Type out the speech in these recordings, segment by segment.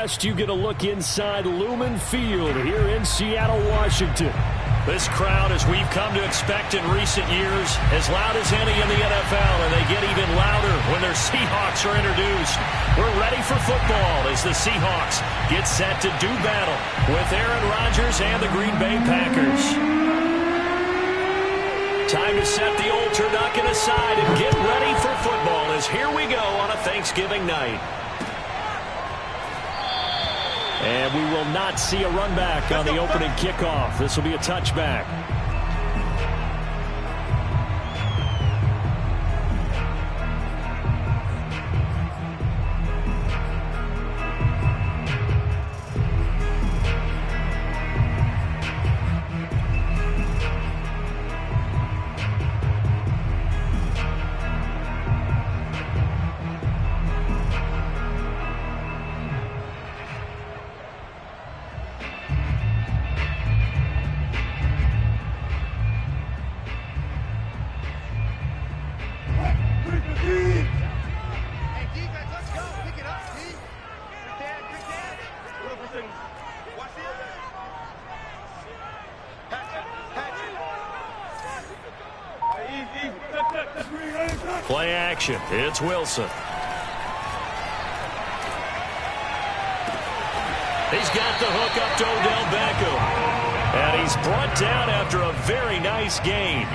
West, you get a look inside Lumen Field here in Seattle, Washington. This crowd, as we've come to expect in recent years, as loud as any in the NFL, and they get even louder when their Seahawks are introduced. We're ready for football as the Seahawks get set to do battle with Aaron Rodgers and the Green Bay Packers. Time to set the old turducken aside and get ready for football as here we go on a Thanksgiving night. And we will not see a run back on the opening kickoff. This will be a touchback. Play action. It's Wilson. He's got the hook up to Odell Beckham. And he's brought down after a very nice gain.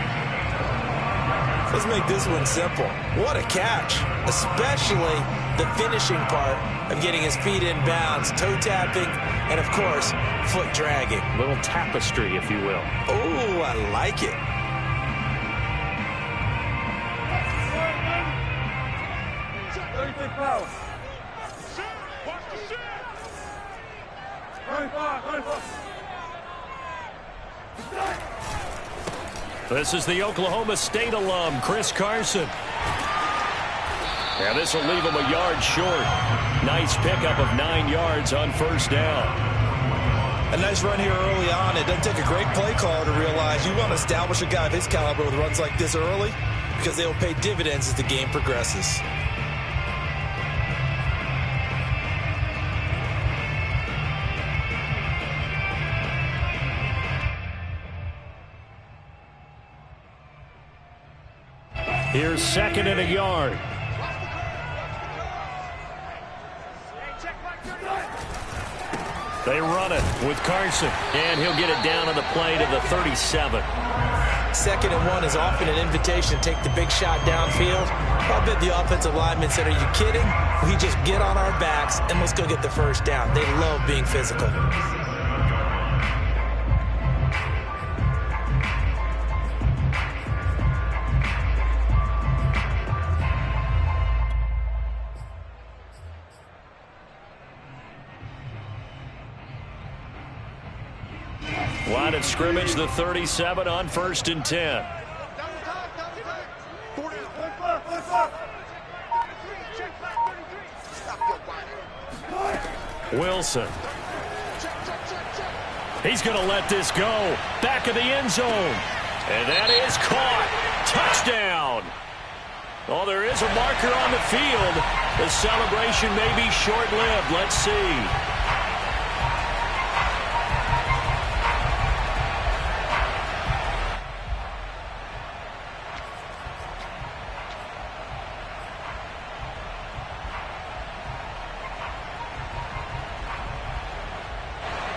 Let's make this one simple. What a catch. Especially the finishing part of getting his feet in bounds, toe tapping, and of course, foot dragging. Little tapestry, if you will. Oh, I like it. This is the Oklahoma State alum, Chris Carson. And this will leave him a yard short. Nice pickup of 9 yards on first down. A nice run here early on. It doesn't take a great play caller to realize you want to establish a guy of his caliber with runs like this early because they will pay dividends as the game progresses. Here's second and a yard. They run it with Carson, and he'll get it down on the play to the 37. 2nd and 1 is often an invitation to take the big shot downfield. I bet the offensive lineman said, "Are you kidding? We just get on our backs and let's go get the first down." They love being physical. Line of scrimmage, the 37 on 1st and 10. Wilson. He's going to let this go. Back of the end zone. And that is caught. Touchdown. Oh, there is a marker on the field. The celebration may be short-lived. Let's see.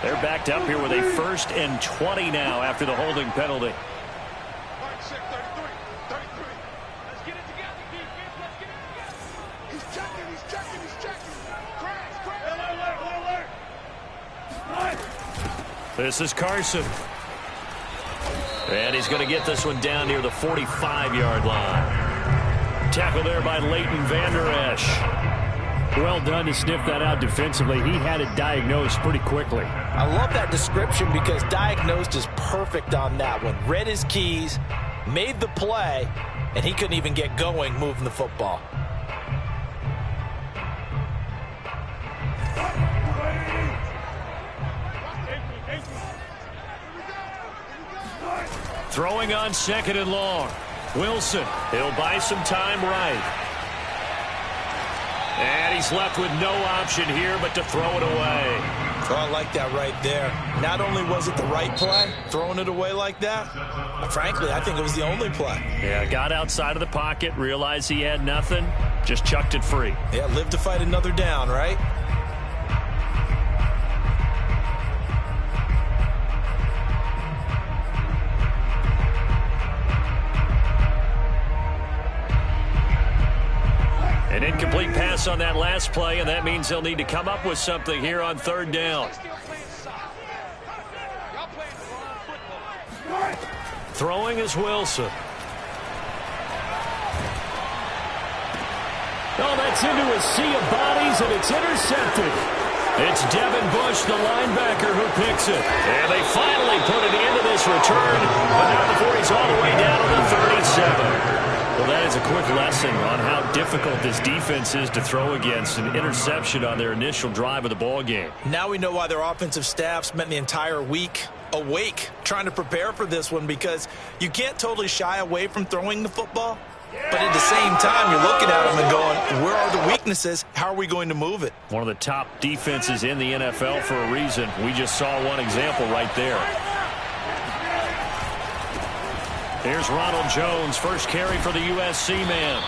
They're backed up here with a 1st and 20 now after the holding penalty. This is Carson. And he's going to get this one down near the 45-yard line. Tackle there by Leighton Vander Esch. Well done to sniff that out defensively. He had it diagnosed pretty quickly. I love that description because diagnosed is perfect on that one. Read his keys, made the play, and he couldn't even get going moving the football. Throwing on 2nd and long. Wilson, he'll buy some time right. And he's left with no option here but to throw it away. Oh, I like that right there. Not only was it the right play, throwing it away like that, frankly, I think it was the only play. Yeah, got outside of the pocket, realized he had nothing, just chucked it free. Yeah, live to fight another down, right? An incomplete pass on that last play, and that means they'll need to come up with something here on third down. Throwing is Wilson. Oh, that's into a sea of bodies, and it's intercepted. It's Devin Bush, the linebacker, who picks it. And they finally put it into this return, but not before he's all the way down to the 37. Well, that is a quick lesson on how difficult this defense is to throw against. An interception on their initial drive of the ball game. Now we know why their offensive staff spent the entire week awake trying to prepare for this one, because you can't totally shy away from throwing the football. But at the same time, you're looking at them and going, where are the weaknesses? How are we going to move it? One of the top defenses in the NFL for a reason. We just saw one example right there. Here's Ronald Jones, first carry for the USC man.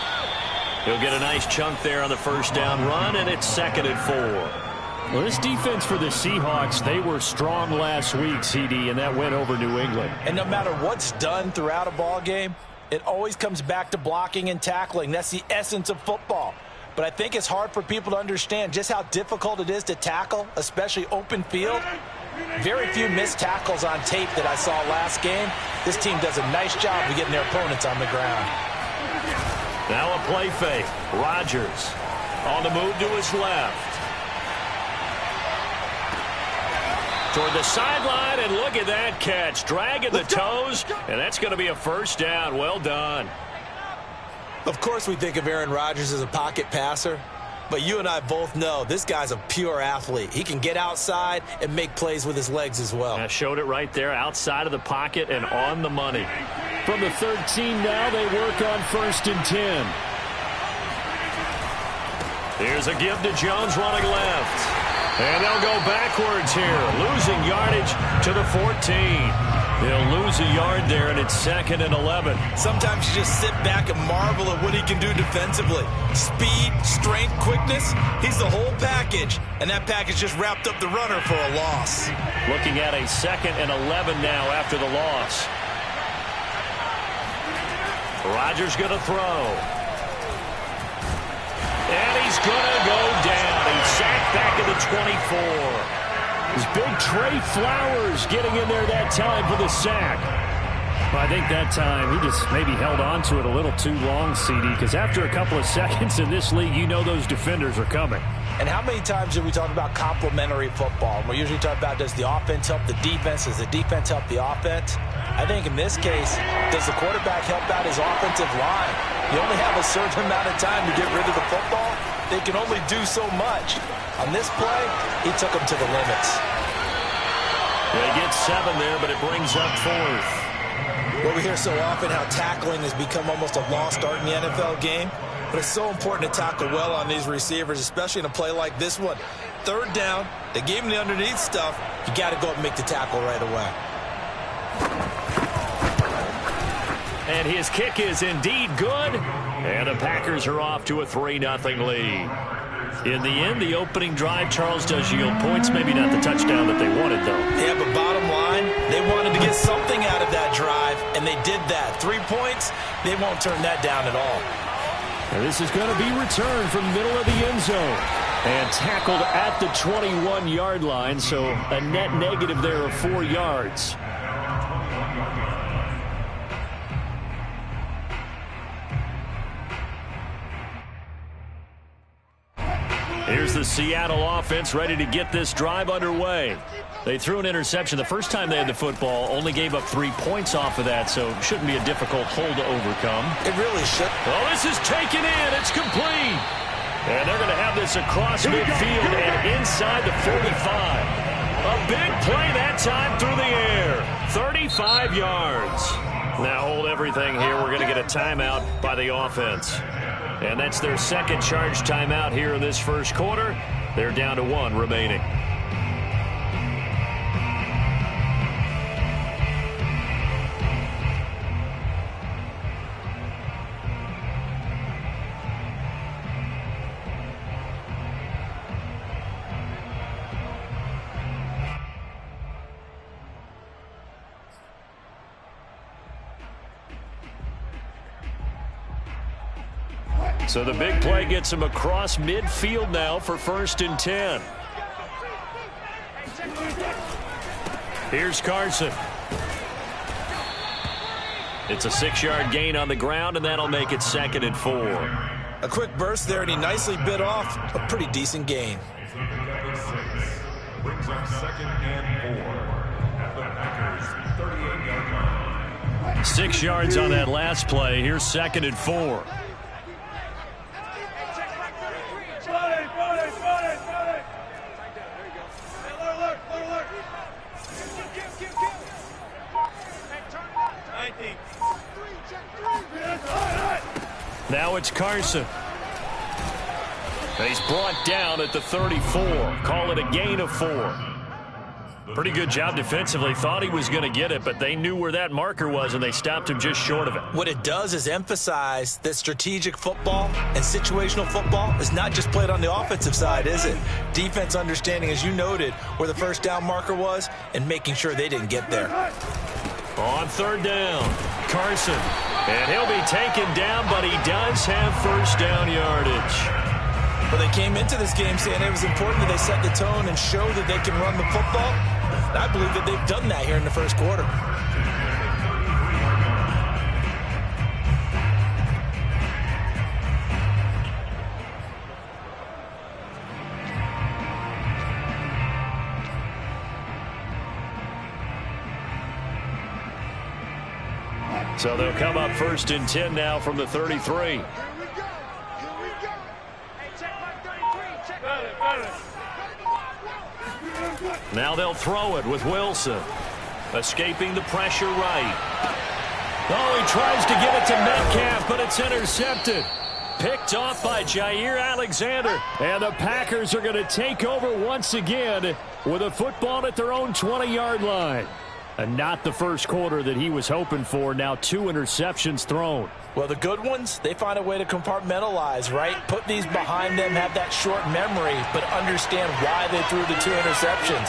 He'll get a nice chunk there on the first down run, and it's 2nd and 4. Well, this defense for the Seahawks, they were strong last week, CD, and that went over New England. And no matter what's done throughout a ball game, it always comes back to blocking and tackling. That's the essence of football. But I think it's hard for people to understand just how difficult it is to tackle, especially open field. Very few missed tackles on tape that I saw last game. This team does a nice job of getting their opponents on the ground. Now a play fake. Rodgers on the move to his left. Toward the sideline, and look at that catch. Dragging the toes, and that's going to be a first down. Well done. Of course we think of Aaron Rodgers as a pocket passer, but you and I both know this guy's a pure athlete. He can get outside and make plays with his legs as well. I showed it right there, outside of the pocket and on the money. From the 13 now, they work on 1st and 10. Here's a give to Jones running left. And they'll go backwards here, losing yardage to the 14. They'll lose a yard there, and it's 2nd and 11. Sometimes you just sit back and marvel at what he can do defensively. Speed, strength, quickness, he's the whole package. And that package just wrapped up the runner for a loss. Looking at a 2nd and 11 now after the loss. Rodgers going to throw. And he's going to go down. He's sacked back at the 24. It's big Trey Flowers getting in there that time for the sack. Well, I think that time he just maybe held on to it a little too long, CD, because after a couple of seconds in this league, you know those defenders are coming. And how many times do we talk about complementary football? We usually talk about, does the offense help the defense? Does the defense help the offense? I think in this case, does the quarterback help out his offensive line? You only have a certain amount of time to get rid of the football. They can only do so much. On this play, he took them to the limits. They get 7 there, but it brings up 4th. Well, we hear so often how tackling has become almost a lost art in the NFL game. But it's so important to tackle well on these receivers, especially in a play like this one. 3rd down, they gave him the underneath stuff. You got to go up and make the tackle right away. And his kick is indeed good. And the Packers are off to a 3-0 lead. In the end, the opening drive, Charles, does yield points. Maybe not the touchdown that they wanted, though. Yeah, but bottom line, they wanted to get something out of that drive, and they did that. 3 points, they won't turn that down at all. And this is going to be returned from the middle of the end zone. And tackled at the 21-yard line, so a net negative there of 4 yards. Here's the Seattle offense ready to get this drive underway. They threw an interception the first time they had the football, only gave up 3 points off of that, so shouldn't be a difficult hole to overcome. It really should. Oh, this is taken in. It's complete. And they're going to have this across midfield and inside the 45. A big play that time through the air. 35 yards. Now hold everything here. We're going to get a timeout by the offense. And that's their second charge timeout here in this first quarter. They're down to 1 remaining. So the big play gets him across midfield now for 1st and 10. Here's Carson. It's a 6-yard gain on the ground, and that'll make it 2nd and 4. A quick burst there, and he nicely bit off a pretty decent gain. Brings up 2nd and 4 at the Packers 38-yard line. 6 yards on that last play. Here's 2nd and 4. Now it's Carson. And he's brought down at the 34. Call it a gain of 4. Pretty good job defensively. Thought he was going to get it, but they knew where that marker was, and they stopped him just short of it. What it does is emphasize that strategic football and situational football is not just played on the offensive side, is it? Defense understanding, as you noted, where the first down marker was and making sure they didn't get there. On 3rd down, Carson. And he'll be taken down, but he does have first down yardage. Well, they came into this game saying it was important that they set the tone and show that they can run the football. And I believe that they've done that here in the first quarter. So they'll come up 1st and 10 now from the 33. Now they'll throw it with Wilson. Escaping the pressure right. Oh, he tries to get it to Metcalf, but it's intercepted. Picked off by Jair Alexander. And the Packers are going to take over once again with a football at their own 20-yard line. And not the first quarter that he was hoping for. Now 2 interceptions thrown. Well, the good ones, they find a way to compartmentalize, right? Put these behind them, have that short memory, but understand why they threw the 2 interceptions.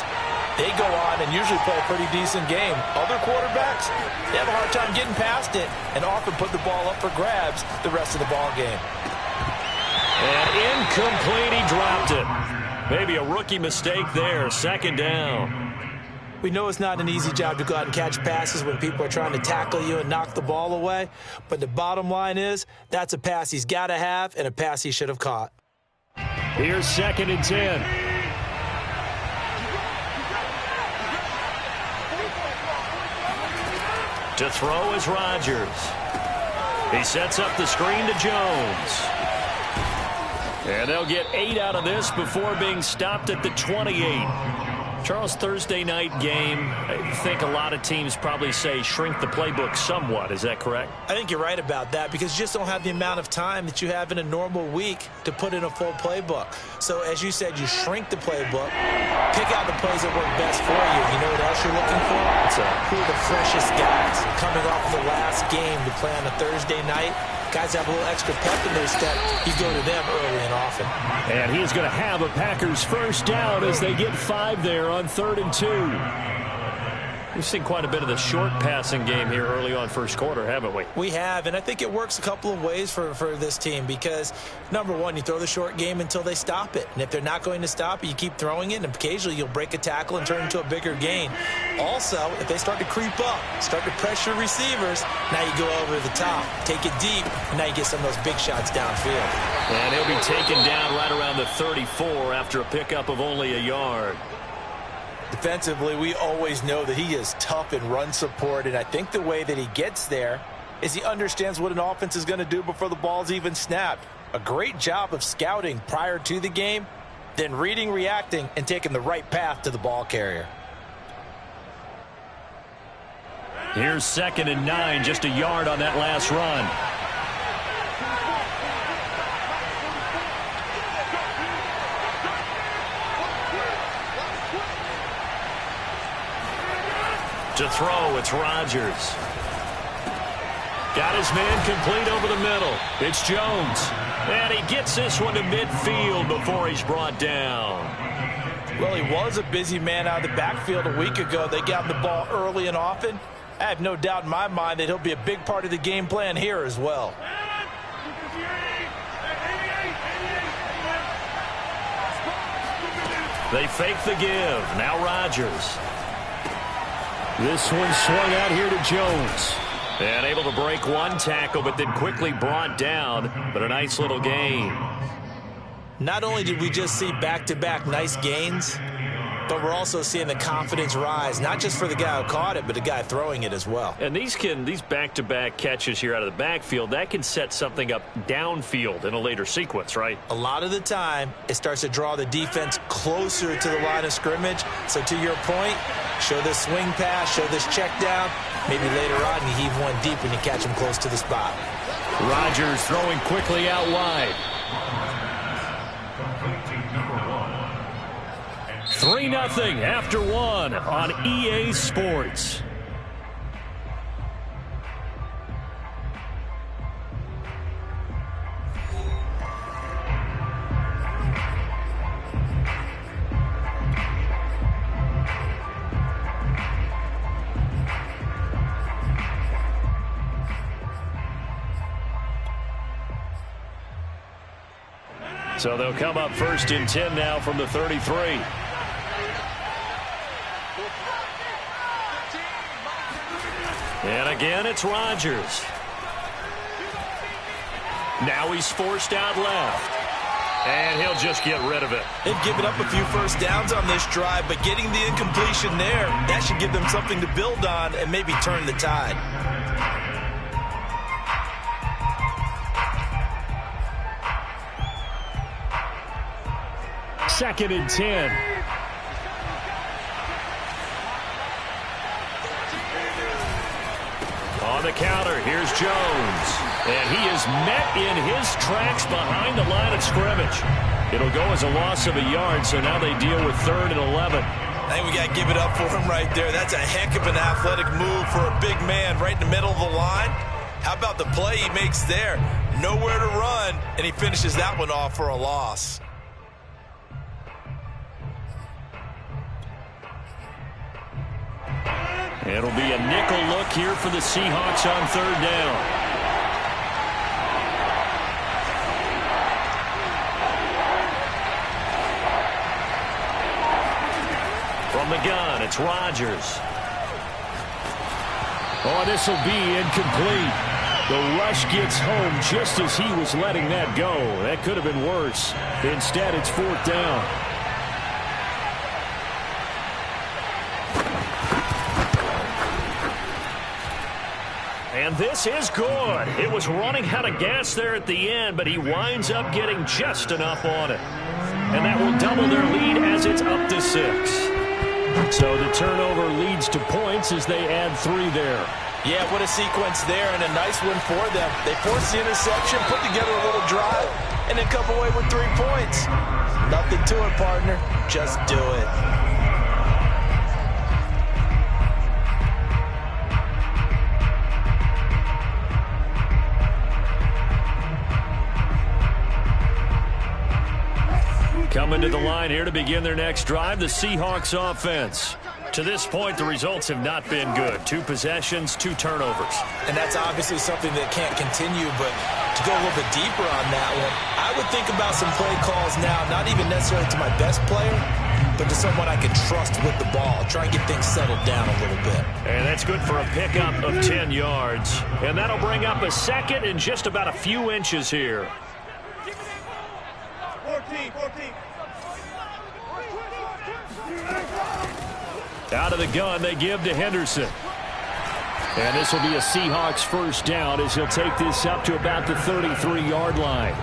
They go on and usually play a pretty decent game. Other quarterbacks, they have a hard time getting past it and often put the ball up for grabs the rest of the ball game. And incomplete, he dropped it. Maybe a rookie mistake there, 2nd down. We know it's not an easy job to go out and catch passes when people are trying to tackle you and knock the ball away. But the bottom line is, that's a pass he's got to have and a pass he should have caught. Here's 2nd and 10. To throw is Rodgers. He sets up the screen to Jones. And they'll get 8 out of this before being stopped at the 28. Charles, Thursday night game, I think a lot of teams probably say shrink the playbook somewhat. Is that correct? I think you're right about that because you just don't have the amount of time that you have in a normal week to put in a full playbook. So, as you said, you shrink the playbook, pick out the plays that work best for you. You know what else you're looking for? Who are the freshest guys coming off the last game to play on a Thursday night? Guys have a little extra pep in their step. You go to them early and often. And he's going to have a Packers first down as they get 5 there on 3rd and 2. We've seen quite a bit of the short passing game here early on first quarter, haven't we? We have, and I think it works a couple of ways for this team because, number one, you throw the short game until they stop it. And if they're not going to stop it, you keep throwing it, and occasionally you'll break a tackle and turn into a bigger gain. Also, if they start to creep up, start to pressure receivers, now you go over the top, take it deep, and now you get some of those big shots downfield. And he'll be taken down right around the 34 after a pickup of only a yard. Defensively, we always know that he is tough in run support, and I think the way that he gets there is he understands what an offense is going to do before the ball's even snapped. A great job of scouting prior to the game, then reading, reacting, and taking the right path to the ball carrier. Here's 2nd and 9, just a yard on that last run. To throw, it's Rodgers. Got his man complete over the middle. It's Jones. And he gets this one to midfield before he's brought down. Well, he was a busy man out of the backfield a week ago. They got him the ball early and often. I have no doubt in my mind that he'll be a big part of the game plan here as well. They fake the give. Now Rodgers. This one swung out here to Jones. And able to break one tackle, but then quickly brought down. But a nice little gain. Not only did we just see back-to-back nice gains, but we're also seeing the confidence rise, not just for the guy who caught it, but the guy throwing it as well. And these back-to-back catches here out of the backfield, that can set something up downfield in a later sequence, right? A lot of the time, it starts to draw the defense closer to the line of scrimmage. So to your point, show this swing pass, show this check down. Maybe later on you heave one deep when you catch him close to the spot. Rodgers throwing quickly out wide. 3-0 after one on EA Sports. So they'll come up 1st and 10 now from the 33. And again, it's Rodgers. Now he's forced out left. And he'll just get rid of it. They've given up a few first downs on this drive, but getting the incompletion there, that should give them something to build on and maybe turn the tide. Second and 10. On the counter, here's Jones. And he is met in his tracks behind the line of scrimmage. It'll go as a loss of a yard, so now they deal with 3rd and 11. I think we got to give it up for him right there. That's a heck of an athletic move for a big man right in the middle of the line. How about the play he makes there? Nowhere to run, and he finishes that one off for a loss. It'll be a nickel look here for the Seahawks on 3rd down. From the gun, it's Rodgers. Oh, this will be incomplete. The rush gets home just as he was letting that go. That could have been worse. Instead, it's 4th down. And this is good. It was running out of gas there at the end, but he winds up getting just enough on it. And that will double their lead as it's up to 6. So the turnover leads to points as they add 3 there. Yeah, what a sequence there, and a nice one for them. They forced the interception, put together a little drive, and then come away with 3 points. Nothing to it, partner. Just do it. Coming to the line here to begin their next drive, the Seahawks offense. To this point, the results have not been good. 2 possessions, 2 turnovers. And that's obviously something that can't continue, but to go a little bit deeper on that one, I would think about some play calls now, not even necessarily to my best player, but to someone I can trust with the ball. Try and get things settled down a little bit. And that's good for a pickup of 10 yards. And that'll bring up a 2nd and just about a few inches here. 14. Out of the gun, they give to Henderson. And this will be a Seahawks 1st down as he'll take this up to about the 33-yard line.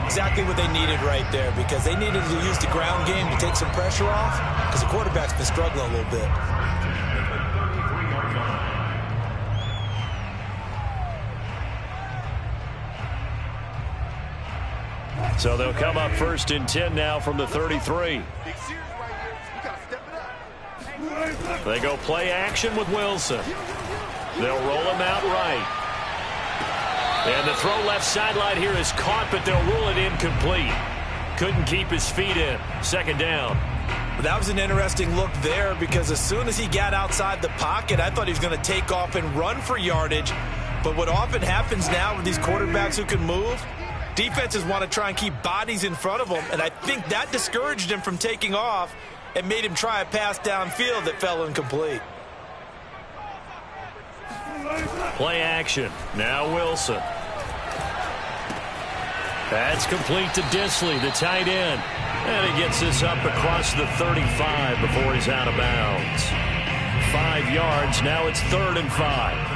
Exactly what they needed right there, because they needed to use the ground game to take some pressure off, because the quarterback's been struggling a little bit. So they'll come up 1st and 10 now from the 33. They go play action with Wilson. They'll roll him out right. And the throw left sideline here is caught, but they'll rule it incomplete. Couldn't keep his feet in. Second down. That was an interesting look there because as soon as he got outside the pocket, I thought he was going to take off and run for yardage. But what often happens now with these quarterbacks who can move, defenses want to try and keep bodies in front of them, and I think that discouraged him from taking off and made him try a pass downfield that fell incomplete. Play action. Now Wilson. That's complete to Dissly, the tight end. And he gets this up across the 35 before he's out of bounds. 5 yards. Now it's 3rd and 5.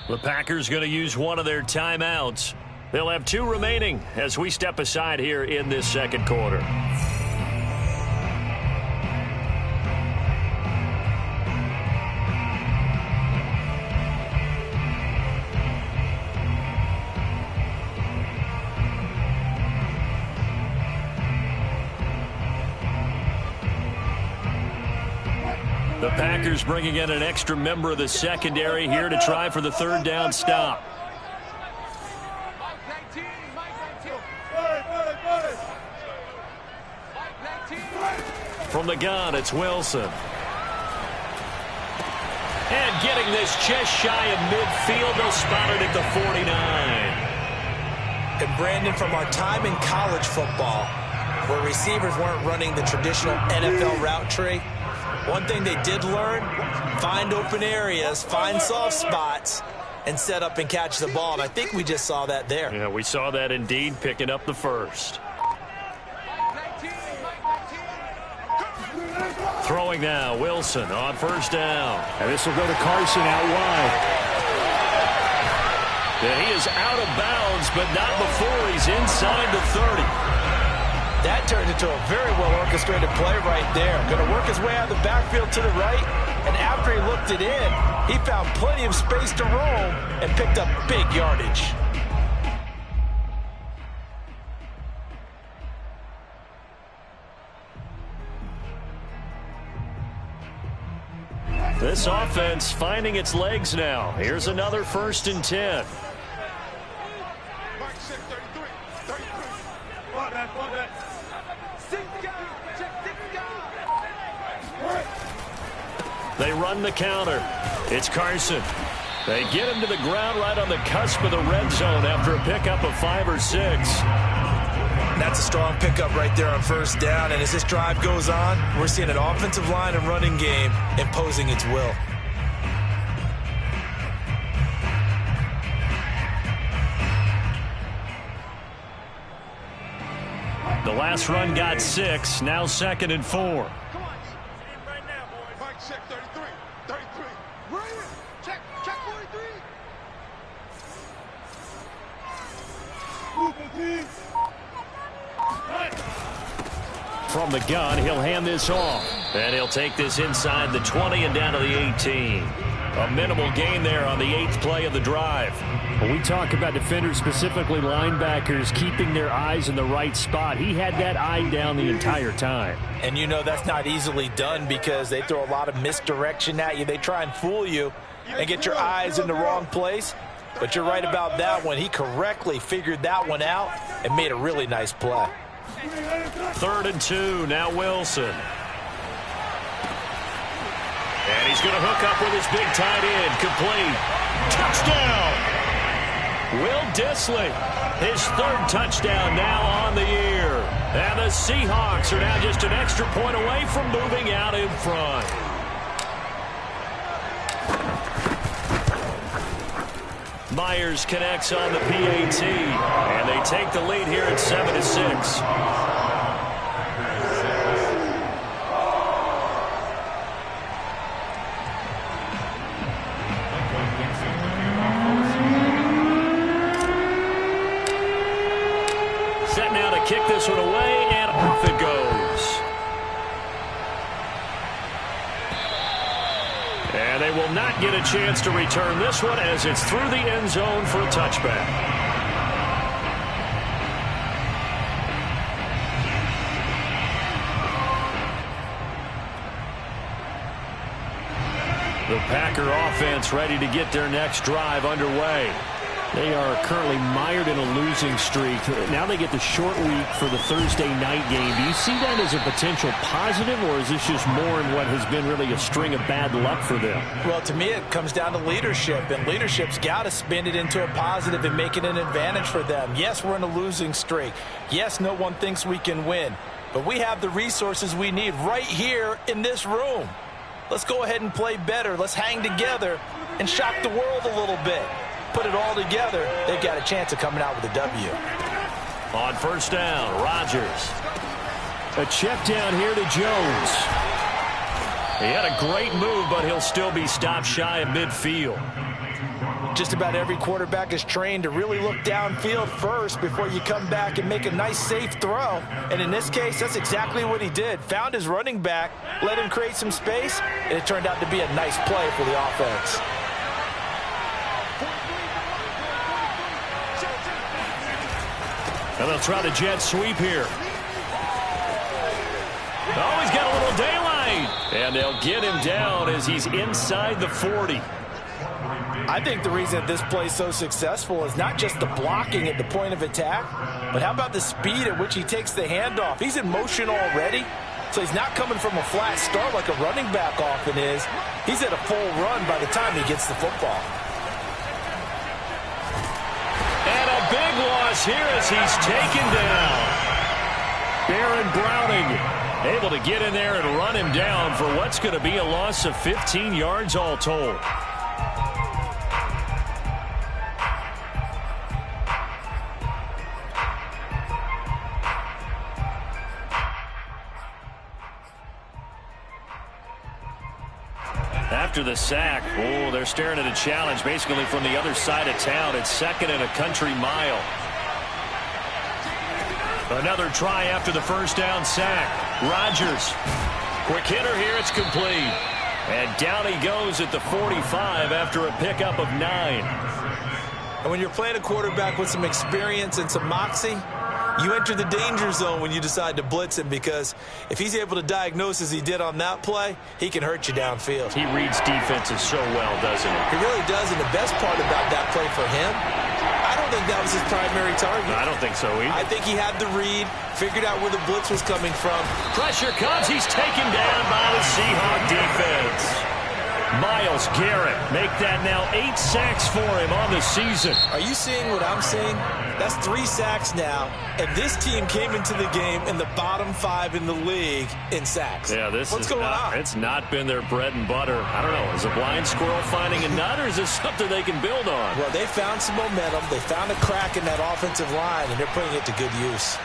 The Packers going to use one of their timeouts. They'll have 2 remaining as we step aside here in this second quarter. The Packers bringing in an extra member of the secondary here to try for the 3rd down stop. From the gun, it's Wilson. And getting this just shy of midfield, they'll spot it at the 49. And Brandon, from our time in college football, where receivers weren't running the traditional NFL route tree, one thing they did learn, find open areas, find soft spots, and set up and catch the ball. And I think we just saw that there. Yeah, we saw that indeed, picking up the first. Throwing now, Wilson on 1st down. And this will go to Carson out wide. Yeah, he is out of bounds, but not before he's inside the 30. That turned into a very well-orchestrated play right there. Going to work his way out of the backfield to the right, and after he looked it in, he found plenty of space to roam and picked up big yardage. This offense finding its legs now. Here's another 1st and 10. They run the counter. It's Carson. They get him to the ground right on the cusp of the red zone after a pickup of 5 or 6. That's a strong pickup right there on 1st down. And as this drive goes on, we're seeing an offensive line and running game imposing its will. The last run got 6. Now 2nd and 4. From the gun, he'll hand this off. And he'll take this inside the 20 and down to the 18. A minimal gain there on the 8th play of the drive. When we talk about defenders, specifically linebackers, keeping their eyes in the right spot, he had that eye down the entire time. And you know that's not easily done because they throw a lot of misdirection at you. They try and fool you and get your eyes in the wrong place. But you're right about that one. He correctly figured that one out and made a really nice play. 3rd and 2, now Wilson. And he's going to hook up with his big tight end, complete. Touchdown! Will Dissly, his 3rd touchdown now on the year. And the Seahawks are now just an extra point away from moving out in front. Myers connects on the PAT, and they take the lead here at 7-6. kick this one away, and off it goes. And they will not get a chance to return this one as it's through the end zone for a touchback. The Packer offense ready to get their next drive underway. They are currently mired in a losing streak. Now they get the short week for the Thursday night game. Do you see that as a potential positive, or is this just more in what has been really a string of bad luck for them? Well, to me, it comes down to leadership, and leadership's got to spin it into a positive and make it an advantage for them. Yes, we're in a losing streak. Yes, no one thinks we can win, but we have the resources we need right here in this room. Let's go ahead and play better. Let's hang together and shock the world a little bit. Put it all together, they've got a chance of coming out with a W. On first down, Rodgers. A check down here to Jones. He had a great move, but he'll still be stopped shy of midfield. Just about every quarterback is trained to really look downfield first before you come back and make a nice, safe throw. And in this case, that's exactly what he did. Found his running back, let him create some space, and it turned out to be a nice play for the offense. And they'll try the jet sweep here. Oh, he's got a little daylight. And they'll get him down as he's inside the 40. I think the reason that this play is so successful is not just the blocking at the point of attack, but how about the speed at which he takes the handoff? He's in motion already, so he's not coming from a flat start like a running back often is. He's at a full run by the time he gets the football. And a big loss here as he's taken down. Baron Browning able to get in there and run him down for what's going to be a loss of 15 yards all told. After the sack, oh, they're staring at a challenge basically from the other side of town. It's second and a country mile. Another try after the first down sack. Rodgers, quick hitter here, it's complete. And down he goes at the 45 after a pickup of 9. And when you're playing a quarterback with some experience and some moxie, you enter the danger zone when you decide to blitz him, because if he's able to diagnose as he did on that play, he can hurt you downfield. He reads defenses so well, doesn't he? He really does, and the best part about that play for him, I don't think that was his primary target. I don't think so either. I think he had the read, figured out where the blitz was coming from. Pressure comes. He's taken down by the Seahawk defense. Myles Garrett make that now 8 sacks for him on the season. Are you seeing what I'm seeing? That's 3 sacks now, and this team came into the game in the bottom 5 in the league in sacks. Yeah, What's going on? It's not been their bread and butter. I don't know. Is a blind squirrel finding a nut, or is this something they can build on? Well, they found some momentum. They found a crack in that offensive line, and they're putting it to good use.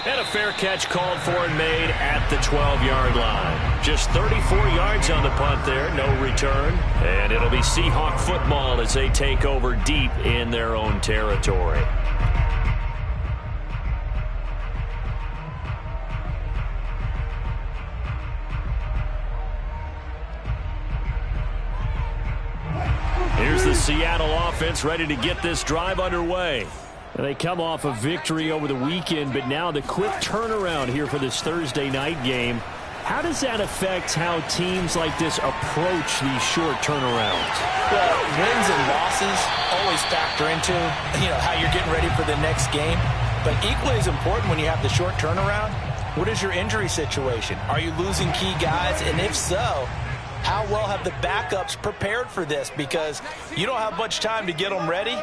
And a fair catch called for and made at the 12-yard line. Just 34 yards on the punt there, no return. And it'll be Seahawk football as they take over deep in their own territory. Here's the Seattle offense ready to get this drive underway. They come off a victory over the weekend, but now the quick turnaround here for this Thursday night game. How does that affect how teams like this approach these short turnarounds? Well, wins and losses always factor into, how you're getting ready for the next game. But equally as important when you have the short turnaround, what is your injury situation? Are you losing key guys? And if so, how well have the backups prepared for this? Because you don't have much time to get them ready.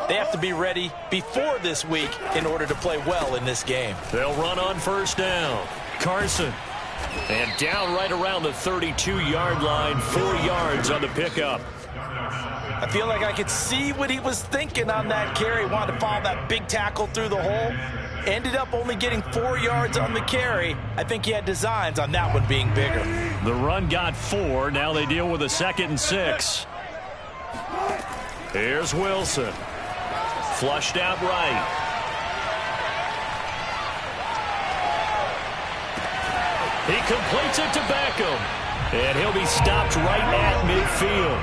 They have to be ready before this week in order to play well in this game. They'll run on first down. Carson. And down right around the 32-yard line, 4 yards on the pickup. I feel like I could see what he was thinking on that carry. Wanted to follow that big tackle through the hole. Ended up only getting 4 yards on the carry. I think he had designs on that one being bigger. The run got 4. Now they deal with a 2nd and 6. Here's Wilson. Flushed out right. He completes it to Beckham. And he'll be stopped right at midfield.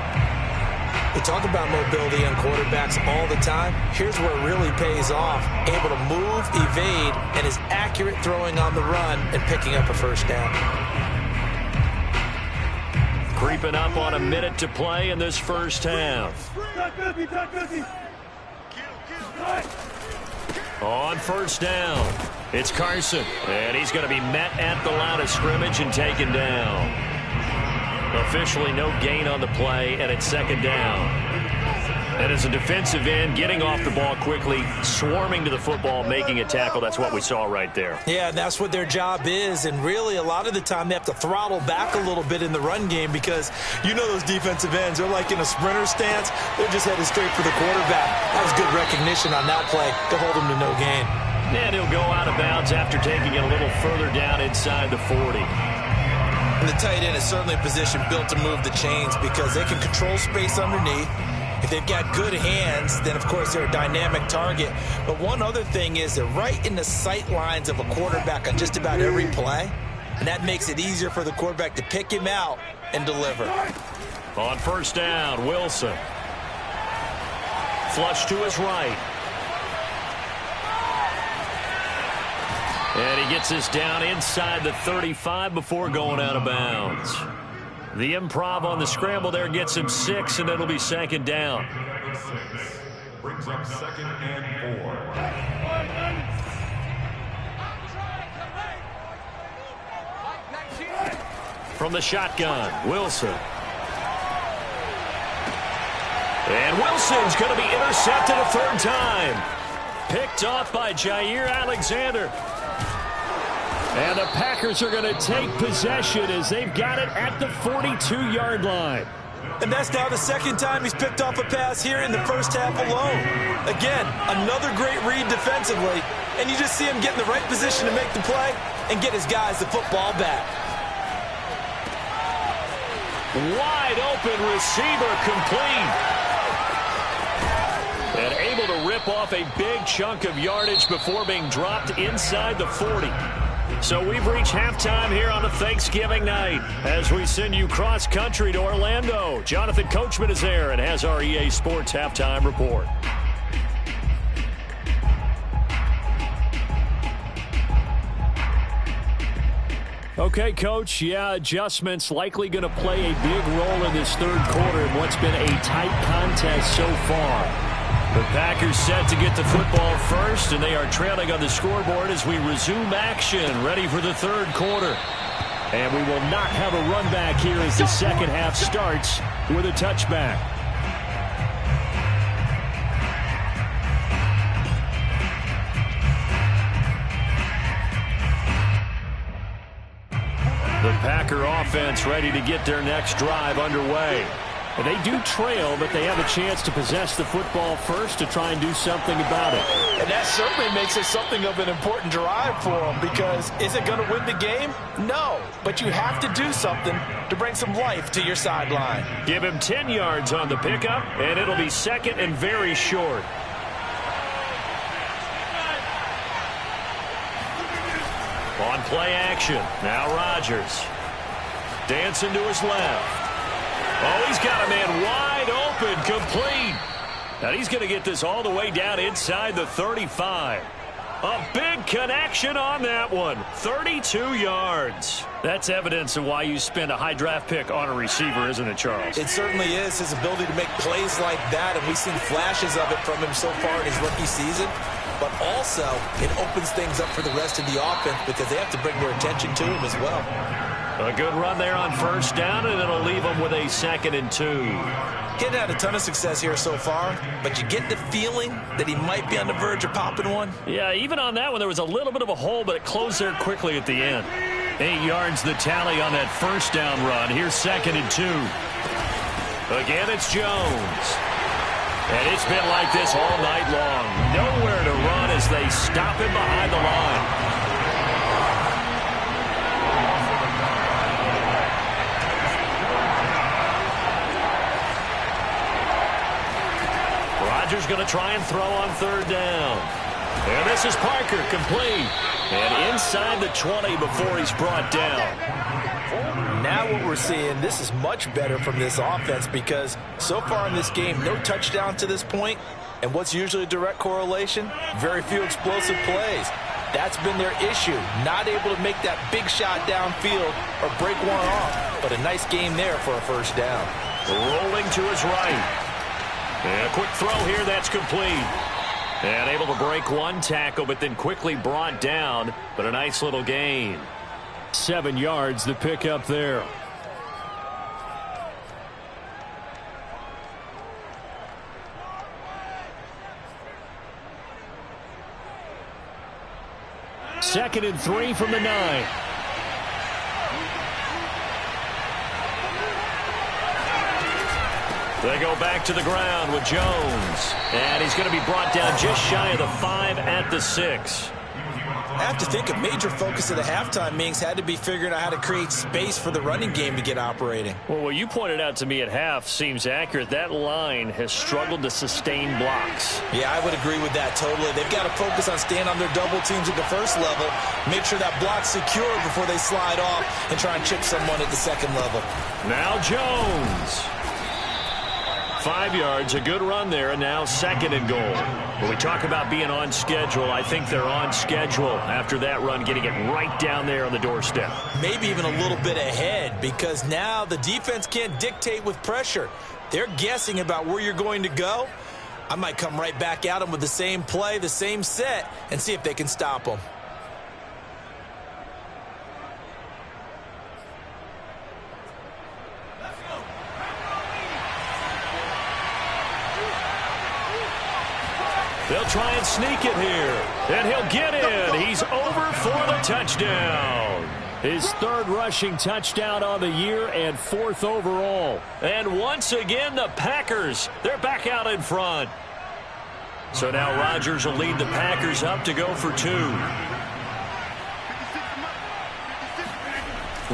We talk about mobility on quarterbacks all the time. Here's where it really pays off. Able to move, evade, and his accurate throwing on the run and picking up a first down. Creeping up on a minute to play in this first half. On first down, it's Carson. And he's going to be met at the line of scrimmage and taken down. Officially no gain on the play, and it's second down. And as a defensive end, getting off the ball quickly, swarming to the football, making a tackle, that's what we saw right there. Yeah, and that's what their job is. And really, a lot of the time, they have to throttle back a little bit in the run game because you know those defensive ends, they're like in a sprinter stance. They're just headed straight for the quarterback. That was good recognition on that play to hold him to no gain. And he'll go out of bounds after taking it a little further down inside the 40. And the tight end is certainly a position built to move the chains because they can control space underneath. If they've got good hands, then, of course, they're a dynamic target. But one other thing is they're right in the sight lines of a quarterback on just about every play. And that makes it easier for the quarterback to pick him out and deliver. On first down, Wilson. Flush to his right. And he gets this down inside the 35 before going out of bounds. The improv on the scramble there gets him 6, and it'll be second down. Brings up 2nd and 4. From the shotgun, Wilson. And Wilson's going to be intercepted a third time. Picked off by Jair Alexander. And the Packers are going to take possession as they've got it at the 42-yard line. And that's now the second time he's picked off a pass here in the first half alone. Again, another great read defensively. And you just see him get in the right position to make the play and get his guys the football back. Wide open receiver complete. And able to rip off a big chunk of yardage before being dropped inside the 40. So we've reached halftime here on a Thanksgiving night as we send you cross-country to Orlando. Jonathan Coachman is there and has our EA Sports Halftime Report. Okay, Coach, yeah, adjustments likely going to play a big role in this third quarter in what's been a tight contest so far. The Packers set to get the football first, and they are trailing on the scoreboard as we resume action, ready for the third quarter. And we will not have a run back here as the second half starts with a touchback. The Packer offense ready to get their next drive underway. And they do trail, but they have a chance to possess the football first to try and do something about it. And that certainly makes it something of an important drive for them because is it going to win the game? No, but you have to do something to bring some life to your sideline. Give him 10 yards on the pickup, and it'll be second and very short. On play action, now Rodgers. Dancing to his left. Oh, he's got a man wide open, complete. Now he's going to get this all the way down inside the 35. A big connection on that one. 32 yards. That's evidence of why you spend a high draft pick on a receiver, isn't it, Charles? It certainly is. His ability to make plays like that, and we've seen flashes of it from him so far in his rookie season. But also, it opens things up for the rest of the offense because they have to bring their attention to him as well. A good run there on first down, and it'll leave them with a 2nd and 2. Getting had a ton of success here so far, but you get the feeling that he might be on the verge of popping one. Yeah, even on that one, there was a little bit of a hole, but it closed there quickly at the end. 8 yards the tally on that first down run. Here's 2nd and 2. Again, it's Jones. And it's been like this all night long. Nowhere to run as they stop him behind the line. Rodgers going to try and throw on third down. And this is Parker, complete. And inside the 20 before he's brought down. Now what we're seeing, this is much better from this offense because so far in this game, no touchdown to this point. And what's usually a direct correlation? Very few explosive plays. That's been their issue. Not able to make that big shot downfield or break one off. But a nice game there for a first down. Rolling to his right. And a quick throw here, that's complete. And able to break one tackle, but then quickly brought down. But a nice little gain. 7 yards to pick up there. Second and 3 from the 9. They go back to the ground with Jones. And he's going to be brought down just shy of the 5 at the 6. I have to think a major focus of the halftime meetings had to be figuring out how to create space for the running game to get operating. Well, what you pointed out to me at half seems accurate. That line has struggled to sustain blocks. Yeah, I would agree with that totally. They've got to focus on staying on their double teams at the first level, make sure that block's secure before they slide off and try and chip someone at the second level. Now Jones. 5 yards, a good run there, and now second and goal. When we talk about being on schedule, I think they're on schedule after that run, getting it right down there on the doorstep. Maybe even a little bit ahead because now the defense can't dictate with pressure. They're guessing about where you're going to go. I might come right back at them with the same play, the same set, and see if they can stop them. They'll try and sneak it here. And he'll get in. He's over for the touchdown. His third rushing touchdown on the year and fourth overall. And once again, the Packers, they're back out in front. So now Rodgers will lead the Packers up to go for 2.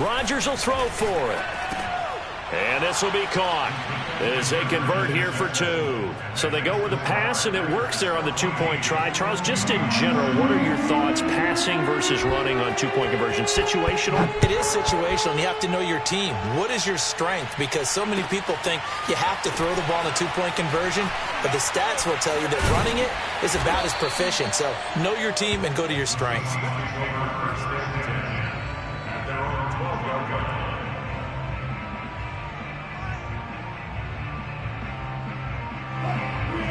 Rodgers will throw for it. And this will be caught as they convert here for 2. So they go with a pass, and it works there on the 2-point try. Charles, just in general, what are your thoughts passing versus running on 2-point conversion? Situational? It is situational, and you have to know your team. What is your strength? Because so many people think you have to throw the ball in a 2-point conversion, but the stats will tell you that running it is about as proficient. So know your team and go to your strength.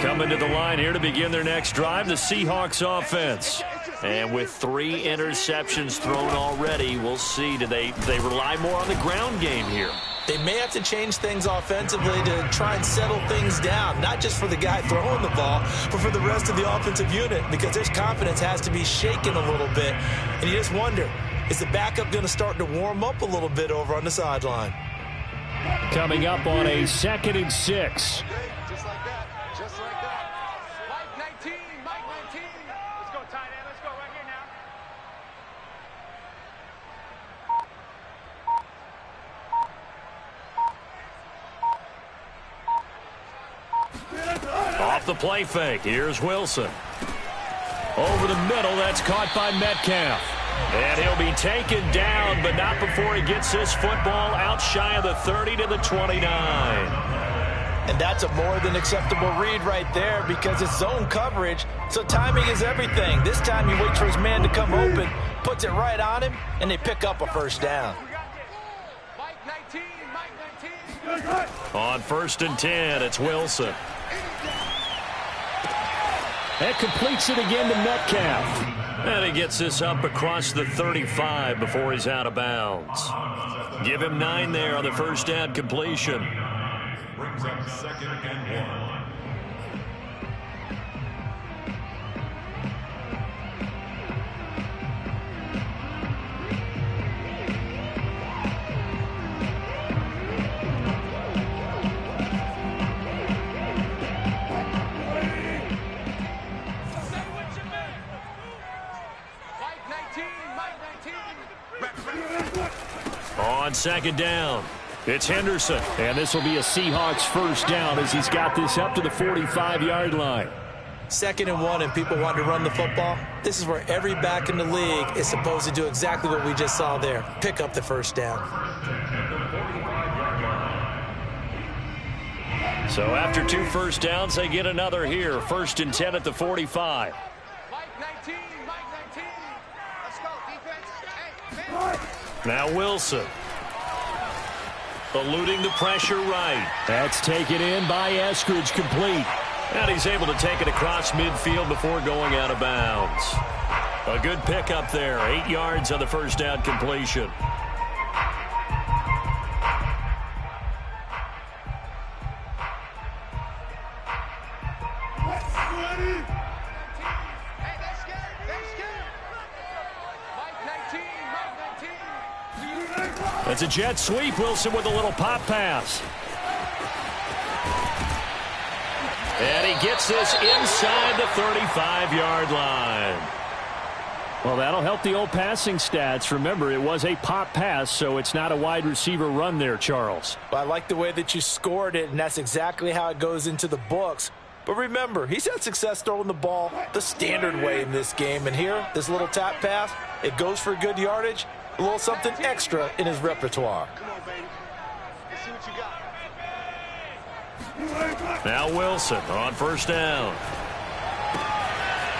Coming to the line here to begin their next drive, the Seahawks offense. And with 3 interceptions thrown already, we'll see. Do they rely more on the ground game here? They may have to change things offensively to try and settle things down, not just for the guy throwing the ball, but for the rest of the offensive unit, because their confidence has to be shaken a little bit. And you just wonder, is the backup going to start to warm up a little bit over on the sideline? Coming up on a 2nd and 6. Off the play fake, here's Wilson. Over the middle, that's caught by Metcalf. And he'll be taken down, but not before he gets this football out shy of the 30 to the 29. And that's a more than acceptable read right there because it's zone coverage, so timing is everything. This time he waits for his man to come open, puts it right on him, and they pick up a first down. On 1st and 10, it's Wilson. That completes it again to Metcalf. And he gets this up across the 35 before he's out of bounds. Give him 9 there on the first down completion. Brings up 2nd and 1. On 2nd down, it's Henderson. And this will be a Seahawks first down as he's got this up to the 45-yard line. 2nd and 1 and people want to run the football, this is where every back in the league is supposed to do exactly what we just saw there. Pick up the first down. So after 2 first downs, they get another here. 1st and 10 at the 45. Now Wilson. Eluding the pressure right. That's taken in by Eskridge, complete. And he's able to take it across midfield before going out of bounds. A good pickup there. 8 yards on the first down completion. That's a jet sweep. Wilson with a little pop pass. And he gets this inside the 35-yard line. Well, that'll help the old passing stats. Remember, it was a pop pass, so it's not a wide receiver run there, Charles. Well, I like the way that you scored it, and that's exactly how it goes into the books. But remember, he's had success throwing the ball the standard way in this game. And here, this little tap pass, it goes for good yardage. A little something extra in his repertoire. Now Wilson on first down.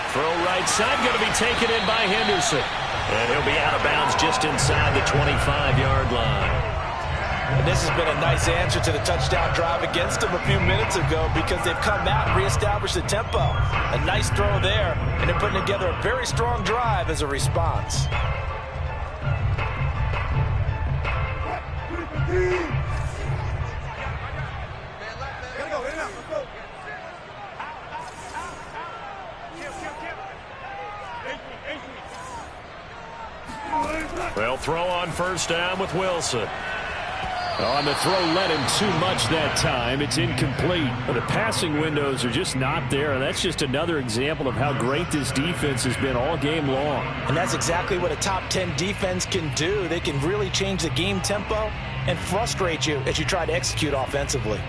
Throw right side, going to be taken in by Henderson. And he'll be out of bounds just inside the 25-yard line. And this has been a nice answer to the touchdown drive against them a few minutes ago because they've come out and reestablished the tempo. A nice throw there, and they're putting together a very strong drive as a response. They'll throw on first down with Wilson. On the throw led him too much that time. It's incomplete. The passing windows are just not there. That's just another example of how great this defense has been all game long. And that's exactly what a top 10 defense can do. They can really change the game tempo and frustrate you as you try to execute offensively.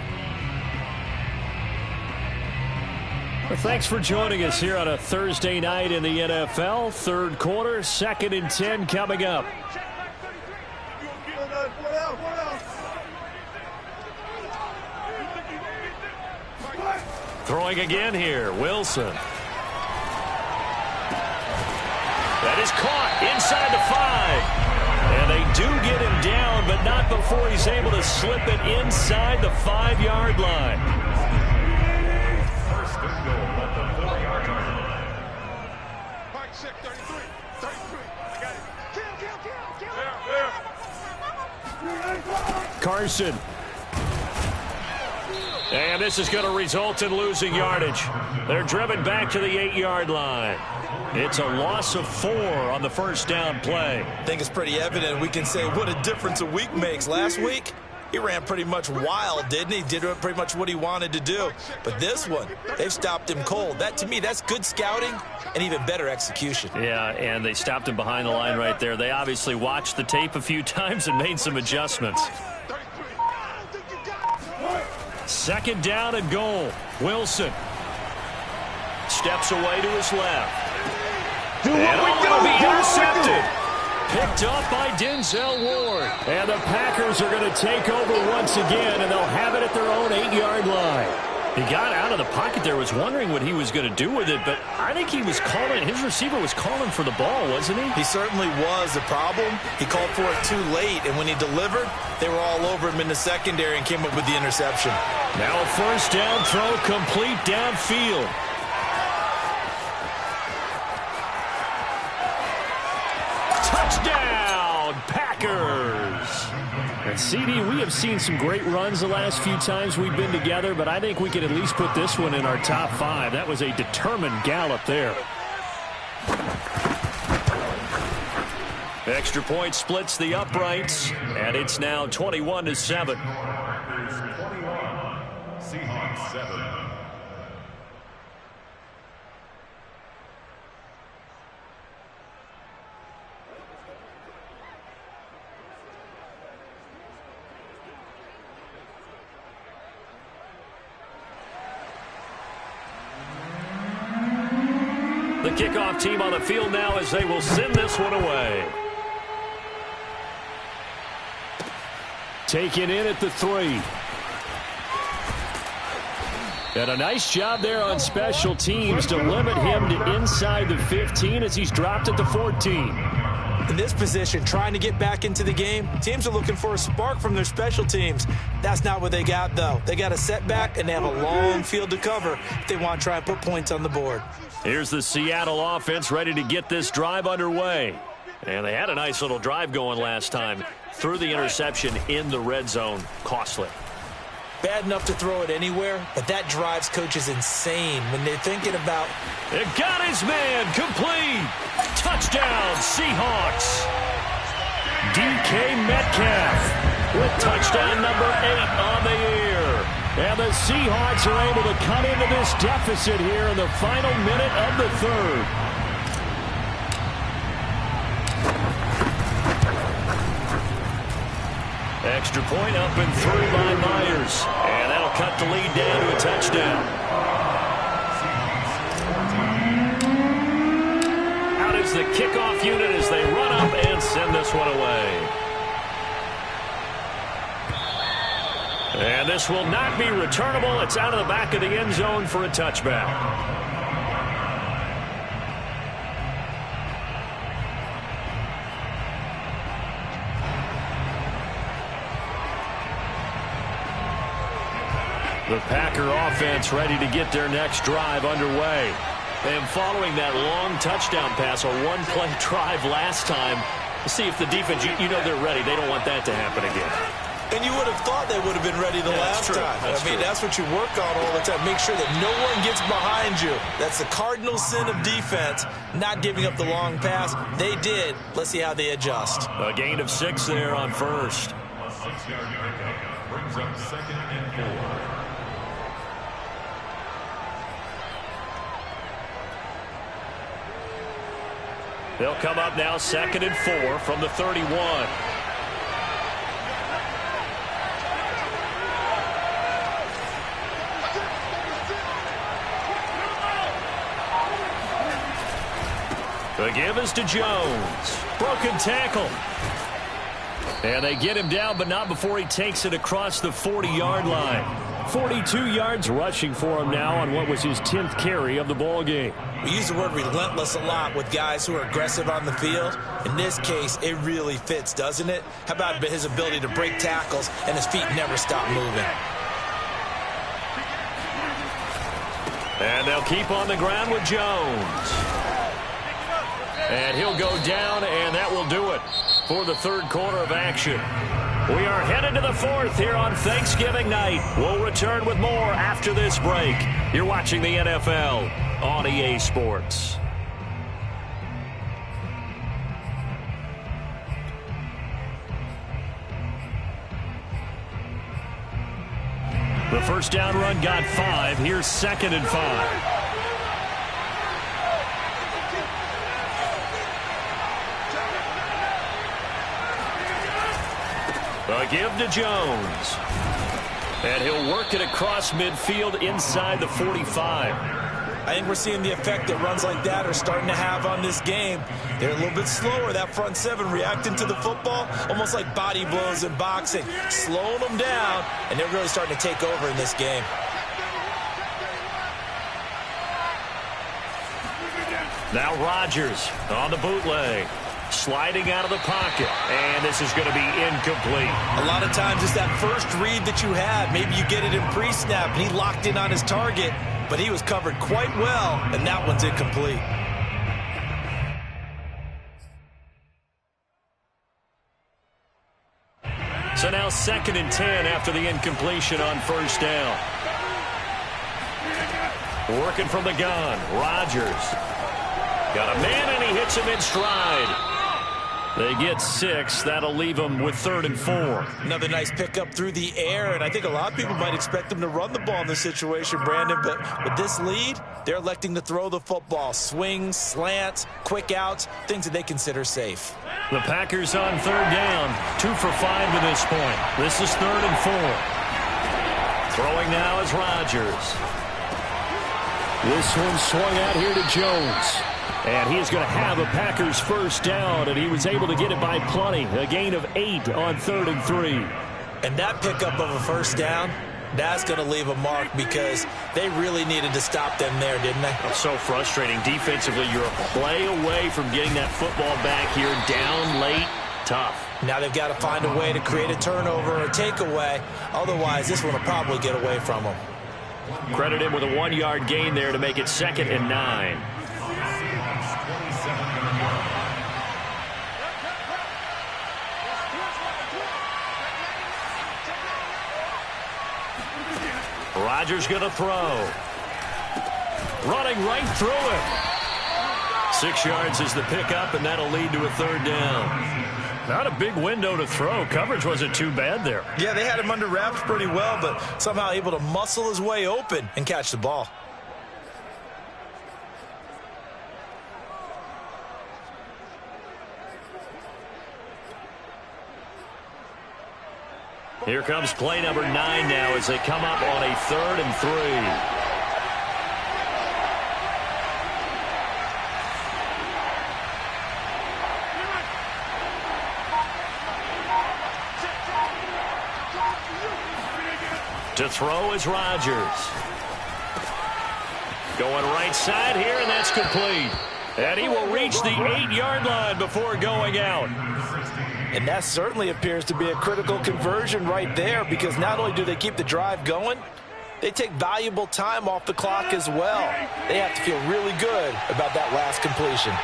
Well, thanks for joining us here on a Thursday night in the NFL. Third quarter, 2nd and 10 coming up. Throwing again here, Wilson. That is caught inside the 5. And they do get him down, but not before he's able to slip it inside the 5-yard line. First and goal at the 4-yard line. Carson. And this is going to result in losing yardage. They're driven back to the 8-yard line. It's a loss of 4 on the first down play. I think it's pretty evident. We can say what a difference a week makes. Last week, he ran pretty much wild, didn't he? Did pretty much what he wanted to do. But this one, they've stopped him cold. That, to me, that's good scouting and even better execution. Yeah, and they stopped him behind the line right there. They obviously watched the tape a few times and made some adjustments. 2nd down and goal. Wilson steps away to his left. And will be intercepted. Picked up by Denzel Ward. And the Packers are going to take over once again, and they'll have it at their own 8-yard line. He got out of the pocket there, was wondering what he was going to do with it, but I think he was calling, his receiver was calling for the ball, wasn't he? He certainly was. The problem, he called for it too late, and when he delivered, they were all over him in the secondary and came up with the interception. Now a first down throw complete downfield. Touchdown, Packers! And CD, we have seen some great runs the last few times we've been together, but I think we can at least put this one in our top 5. That was a determined gallop there. Extra point splits the uprights, and it's now 21-7. Packers 21, Seahawks 7. The kickoff team on the field now as they will send this one away. Taken in at the 3. And a nice job there on special teams to limit him to inside the 15 as he's dropped at the 14. In this position, trying to get back into the game, teams are looking for a spark from their special teams. That's not what they got, though. They got a setback, and they have a long field to cover if they want to try and put points on the board. Here's the Seattle offense ready to get this drive underway. And they had a nice little drive going last time. Threw the interception in the red zone. Costly. Bad enough to throw it anywhere, but that drives coaches insane when they're thinking about... It got his man complete. Touchdown, Seahawks. DK Metcalf with touchdown number 8 on the year. And the Seahawks are able to cut into this deficit here in the final minute of the 3rd. Extra point up and through by Myers. And that'll cut the lead down to a touchdown. Out is the kickoff unit as they run up and send this one away. And this will not be returnable. It's out of the back of the end zone for a touchback. The Packer offense ready to get their next drive underway. And following that long touchdown pass, a one-play drive last time, see if the defense, you know they're ready. They don't want that to happen again. And you would have thought they would have been ready the last time. That's what you work on all the time. Make sure that no one gets behind you. That's the cardinal sin of defense, not giving up the long pass. They did. Let's see how they adjust. A gain of 6 there on first. A 6-yard pickup brings up 2nd and 4. They'll come up now 2nd and 4 from the 31. The give is to Jones. Broken tackle. And they get him down, but not before he takes it across the 40-yard line. 42 yards rushing for him now on what was his 10th carry of the ball game. We use the word relentless a lot with guys who are aggressive on the field. In this case, it really fits, doesn't it? How about his ability to break tackles and his feet never stop moving? And they'll keep on the ground with Jones. And he'll go down, and that will do it for the 3rd quarter of action. We are headed to the 4th here on Thanksgiving night. We'll return with more after this break. You're watching the NFL on EA Sports. The first down run got 5. Here's 2nd and 5. A give to Jones. And he'll work it across midfield inside the 45. I think we're seeing the effect that runs like that are starting to have on this game. They're a little bit slower, that front 7 reacting to the football, almost like body blows in boxing, slowing them down, and they're really starting to take over in this game. Now Rodgers on the bootleg. Sliding out of the pocket, and this is going to be incomplete. A lot of times it's that first read that you have. Maybe you get it in pre-snap, and he locked in on his target, but he was covered quite well, and that one's incomplete. So now 2nd and 10 after the incompletion on first down. Working from the gun, Rodgers. Got a man, and he hits him in stride. They get 6. That'll leave them with 3rd and 4. Another nice pickup through the air, and I think a lot of people might expect them to run the ball in this situation, Brandon, but with this lead, they're electing to throw the football. Swings, slants, quick outs, things that they consider safe. The Packers on 3rd down, 2 for 5 to this point. This is 3rd and 4. Throwing now is Rodgers. This one swung out here to Jones. And he is going to have a Packers first down, and he was able to get it by plenty. A gain of 8 on 3rd and 3. And that pickup of a first down, that's going to leave a mark because they really needed to stop them there, didn't they? Oh, so frustrating. Defensively, you're a play away from getting that football back here. Down late, tough. Now they've got to find a way to create a turnover or a takeaway. Otherwise, this one will probably get away from them. Credit him with a 1-yard gain there to make it 2nd and 9. Rodgers going to throw. Running right through it. 6 yards is the pickup, and that'll lead to a 3rd down. Not a big window to throw. Coverage wasn't too bad there. Yeah, they had him under wraps pretty well, but somehow able to muscle his way open and catch the ball. Here comes play number 9 now as they come up on a 3rd and 3. To throw is Rodgers. Going right side here, and that's complete. And he will reach the 8-yard line before going out. And that certainly appears to be a critical conversion right there because not only do they keep the drive going, they take valuable time off the clock as well. They have to feel really good about that last completion.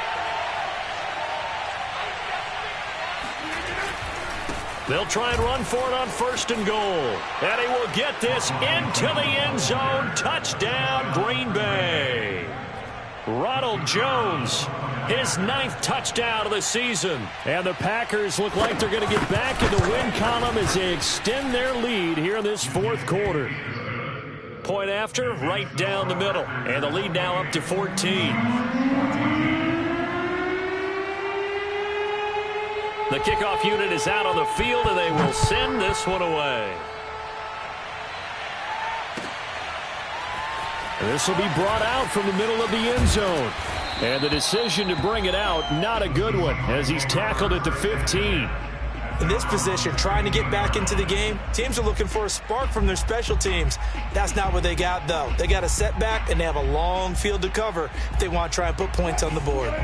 They'll try and run for it on 1st and goal. And he will get this into the end zone. Touchdown, Green Bay. Ronald Jones, his 9th touchdown of the season. And the Packers look like they're going to get back in the win column as they extend their lead here in this 4th quarter. Point after, right down the middle. And the lead now up to 14. The kickoff unit is out on the field, and they will send this one away. And this will be brought out from the middle of the end zone. And the decision to bring it out, not a good one, as he's tackled at the 15. In this position, trying to get back into the game, teams are looking for a spark from their special teams. That's not what they got, though. They got a setback, and they have a long field to cover if they want to try and put points on the board.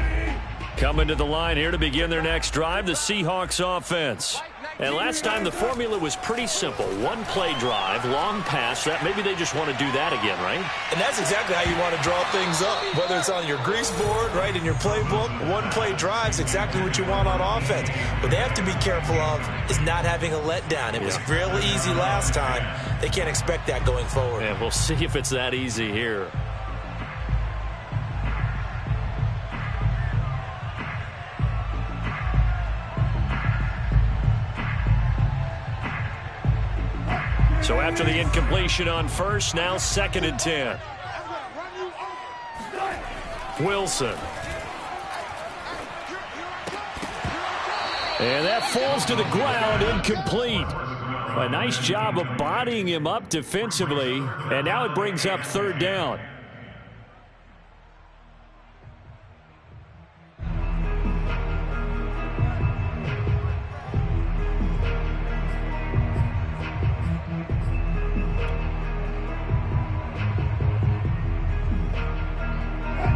Coming to the line here to begin their next drive, the Seahawks offense. And last time the formula was pretty simple. 1-play drive, long pass. That maybe they just want to do that again, right? And that's exactly how you want to draw things up. Whether it's on your grease board, right, in your playbook, 1-play drive's exactly what you want on offense. What they have to be careful of is not having a letdown. It was real easy last time. They can't expect that going forward. And we'll see if it's that easy here. So after the incompletion on 1st, now 2nd and 10. Wilson. And that falls to the ground, incomplete. A nice job of bodying him up defensively, and now it brings up 3rd down.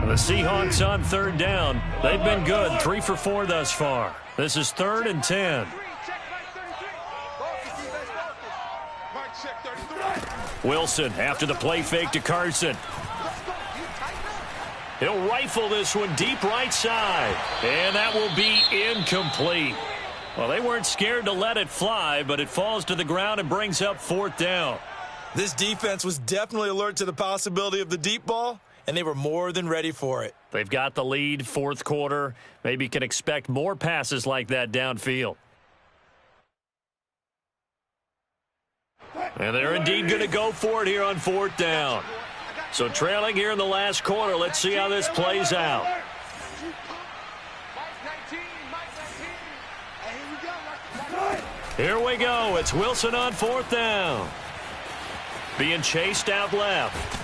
The Seahawks on 3rd down. They've been good, 3 for 4 thus far. This is 3rd and 10. Wilson after the play fake to Carson. He'll rifle this one deep right side. And that will be incomplete. Well, they weren't scared to let it fly, but it falls to the ground and brings up 4th down. This defense was definitely alert to the possibility of the deep ball, and they were more than ready for it. They've got the lead, 4th quarter. Maybe can expect more passes like that downfield. And they're indeed going to go for it here on 4th down. So trailing here in the last quarter, let's see how this plays out. Here we go. It's Wilson on 4th down. Being chased out left.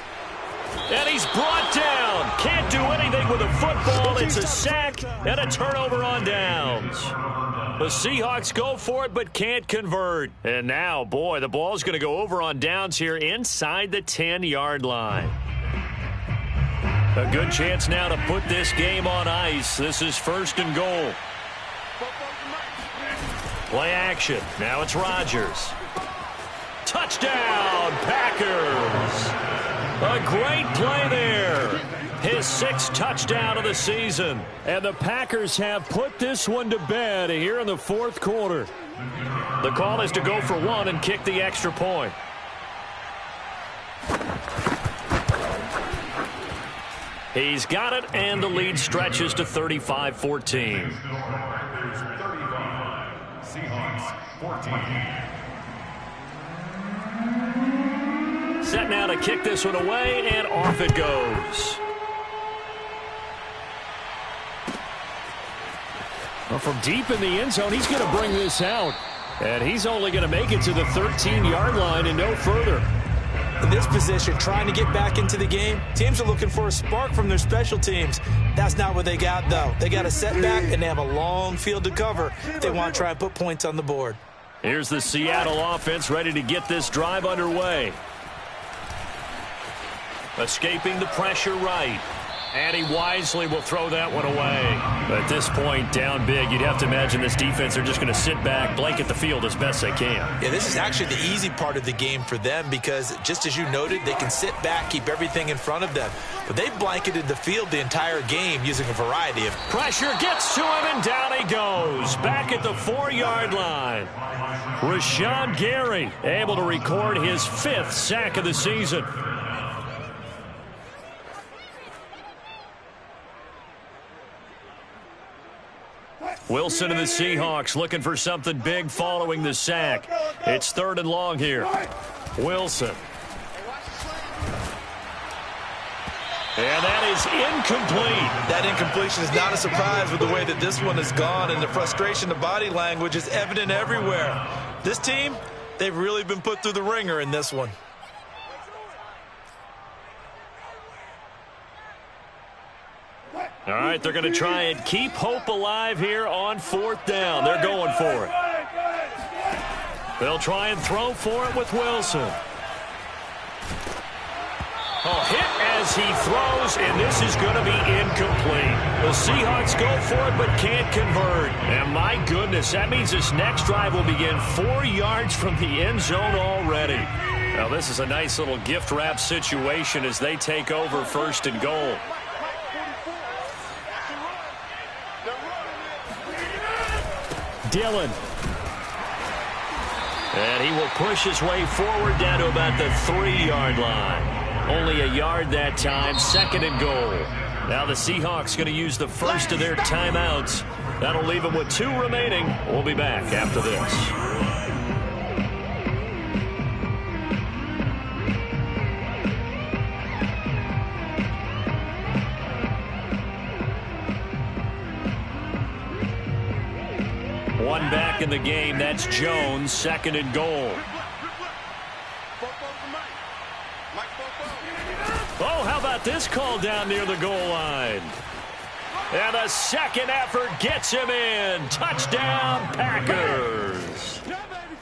And he's brought down. Can't do anything with a football. It's a sack and a turnover on downs. The Seahawks go for it but can't convert. And now, boy, the ball's going to go over on downs here inside the 10-yard line. A good chance now to put this game on ice. This is 1st and goal. Play action. Now it's Rodgers. Touchdown, Packers. A great play there. His 6th touchdown of the season. And the Packers have put this one to bed here in the 4th quarter. The call is to go for 1 and kick the extra point. He's got it, and the lead stretches to 35-14. Seahawks 14. Set now to kick this one away, and off it goes. Well, from deep in the end zone, he's going to bring this out. And he's only going to make it to the 13-yard line and no further. In this position, trying to get back into the game, teams are looking for a spark from their special teams. That's not what they got, though. They got a setback, and they have a long field to cover if they want to try and put points on the board. Here's the Seattle offense ready to get this drive underway. Escaping the pressure right. And he wisely will throw that one away. At this point, down big, you'd have to imagine this defense are just going to sit back, blanket the field as best they can. Yeah, this is actually the easy part of the game for them because, just as you noted, they can sit back, keep everything in front of them. But they blanketed the field the entire game using a variety of... Pressure gets to him, and down he goes. Back at the 4-yard line. Rashawn Gary able to record his 5th sack of the season. Wilson and the Seahawks looking for something big following the sack. It's 3rd and long here. Wilson. And that is incomplete. That incompletion is not a surprise with the way that this one has gone, and the frustration, the body language is evident everywhere. This team, they've really been put through the ringer in this one. All right, they're going to try and keep hope alive here on 4th down. They're going for it. They'll try and throw for it with Wilson. Oh, hit as he throws, and this is going to be incomplete. The Seahawks go for it but can't convert. And my goodness, that means this next drive will begin 4 yards from the end zone already. Now, this is a nice little gift wrap situation as they take over 1st and goal. Dillon. And he will push his way forward down to about the 3-yard line. Only a yard that time, 2nd and goal. Now the Seahawks going to use the first of their timeouts. That'll leave them with 2 remaining. We'll be back after this. One back in the game. That's Jones, 2nd and goal. Oh, how about this call down near the goal line? And a second effort gets him in. Touchdown, Packers.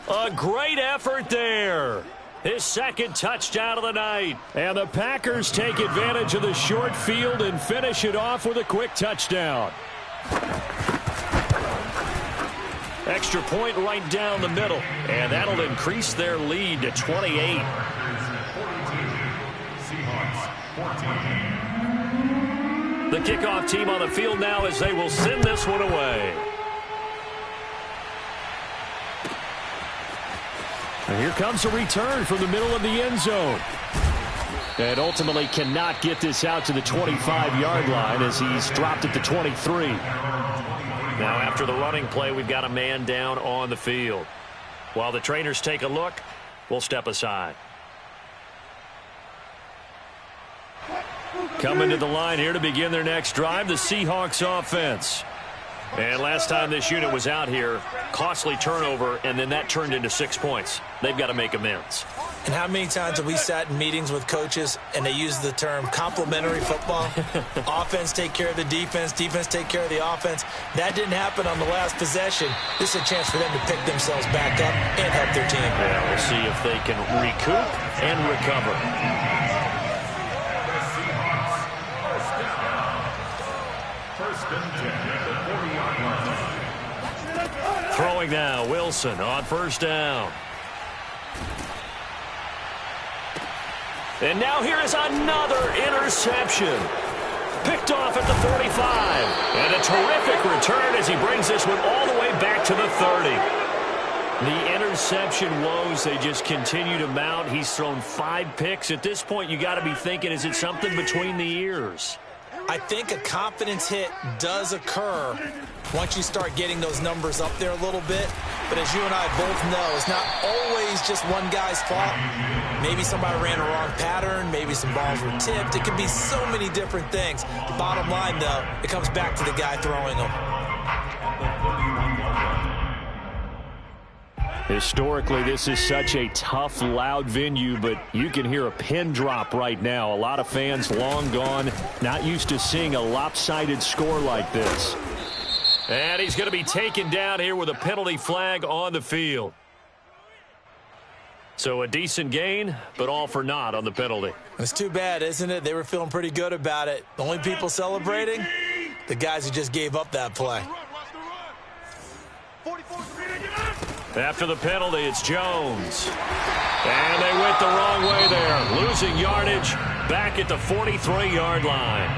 A great effort there. His 2nd touchdown of the night. And the Packers take advantage of the short field and finish it off with a quick touchdown. Extra point right down the middle. And that'll increase their lead to 28. The kickoff team on the field now as they will send this one away. And here comes a return from the middle of the end zone. And ultimately cannot get this out to the 25-yard line as he's dropped at the 23. Now after the running play, we've got a man down on the field. While the trainers take a look, we'll step aside. Coming to the line here to begin their next drive, the Seahawks offense. And last time this unit was out here, costly turnover, and then that turned into 6 points. They've got to make amends. And how many times have we sat in meetings with coaches and they use the term complementary football? Offense take care of the defense, defense take care of the offense. That didn't happen on the last possession. This is a chance for them to pick themselves back up and help their team. Yeah, we'll see if they can recoup and recover. First and 10 at the 40-yard line. Throwing now, Wilson on first down. And now here is another interception. Picked off at the 45. And a terrific return as he brings this one all the way back to the 30. The interception woes, they just continue to mount. He's thrown 5 picks. At this point, you got to be thinking, is it something between the ears? I think a confidence hit does occur once you start getting those numbers up there a little bit. But as you and I both know, it's not always just one guy's fault. Maybe somebody ran a wrong pattern. Maybe some balls were tipped. It could be so many different things. Bottom line, though, it comes back to the guy throwing them. Historically, this is such a tough, loud venue, but you can hear a pin drop right now. A lot of fans long gone, not used to seeing a lopsided score like this. And he's going to be taken down here with a penalty flag on the field. So a decent gain, but all for naught on the penalty. It's too bad, isn't it? They were feeling pretty good about it. The only people celebrating, the guys who just gave up that play. After the penalty, it's Jones. And they went the wrong way there. Losing yardage back at the 43-yard line.